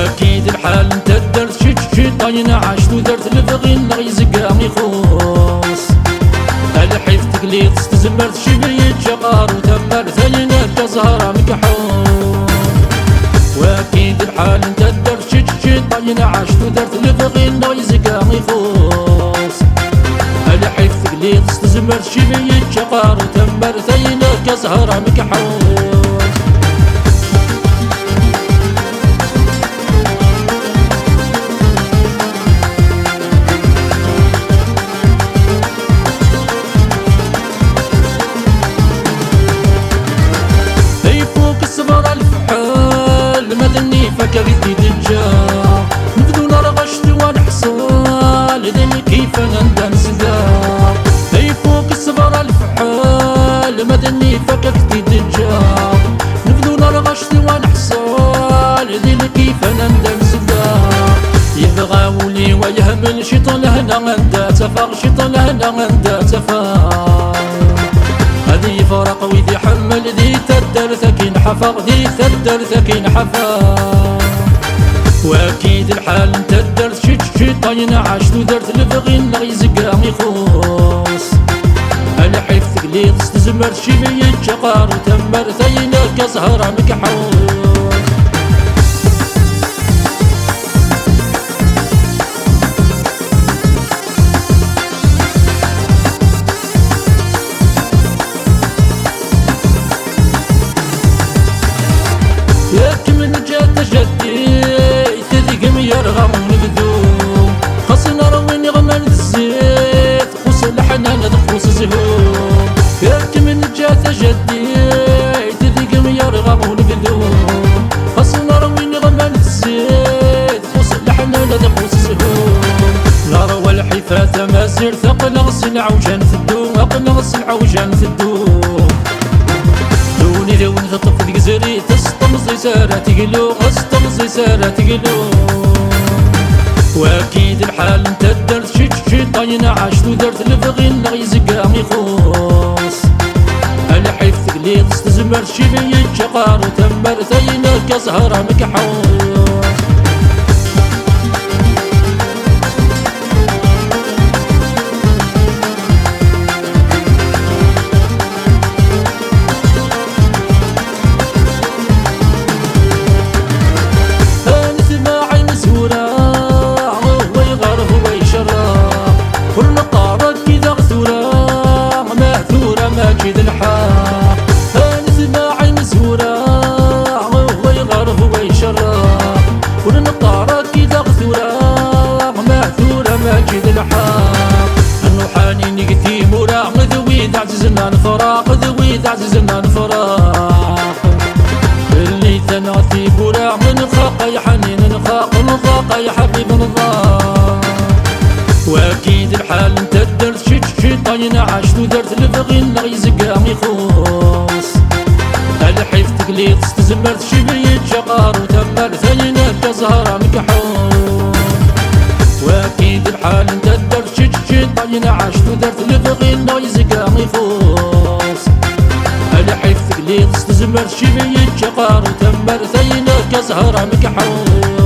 واكيد الحال انت درت شي طاين عشت ودرت البغي نغي زقامي خوص الحيف تقليد استزمرت شي بريد شقار وتمر ثينا كزهرة مكحوص واكيد الحال انت درت شي طاين عشت ودرت البغي نغي زقامي خوص الحيف تقليد استزمرت شي بريد شقار وتمر ثينا كزهرة مكحوص صبر الفحال مدني فكرتي دجا نبدو نرغشت ونحصل لذن كيف ندن سدا اي فوق الصبر الفحال مدني فكرتي دجا نبدو نرغشت ونحصل لذن كيف ندن سدا يبغاولي ويهمل شيطان هنا غندا تفاق شيطان هنا غندا تفاق هذي فرق وذي حمل ذي تدر ثكين حفظ ذي تدر ثكين حفظ واكيد الحال انت درت شي طاين عشت ودرت البغي نغي زقامي خوص الحيف تقليد استزمرت شي بيد شقار وتمر ثينا كزهرة مكحوص ياك من جات جدي تذيق يرغم نبدو خاصنا روين غمال الزيت خوص الحنان خوص زهور ياك من جات جدي تذيق يرغم نبدو خاصنا روين غمال الزيت خوص الحنان خوص زهور لا روى الحفاث ما سير ثقل غسل عوجان في الدوم أقل غسل عوجان في الدوم دوني ذو نخطف ذيك زري تستمزي سارة تقلو استمزي سارة تقلو واكيد الحال انت درت شي طاين عشت ودرت البغي نغي زقامي خوص الحيف تقليد استزمرت شي بيد شقار وتمر ثينا كزهرة مكحوص ماجد الحق نسمع عين زورا وهو يغرف ويشرق ونطارك كذا غثورا ماثورا ماجد الحق النوحاني نقتي مرا ذوي عززنا نفراق ذوي عززنا نفراق اللي تنعتي برا من خاق يا حنين نخاق يا حبيب نضاق واكيد الحال انت درت شي طاين عشت ودرت البغي نغي زقامي خوص الحيف تقليد استزمرت شي بيد شقار وتمر ثينا كزهرة مكحوص واكيد الحال انت درت شي طاين عشت ودرت البغي نغي زقامي خوص الحيف تقليد استزمرت شي بيد شقار وتمر ثينا كزهرة مكحوص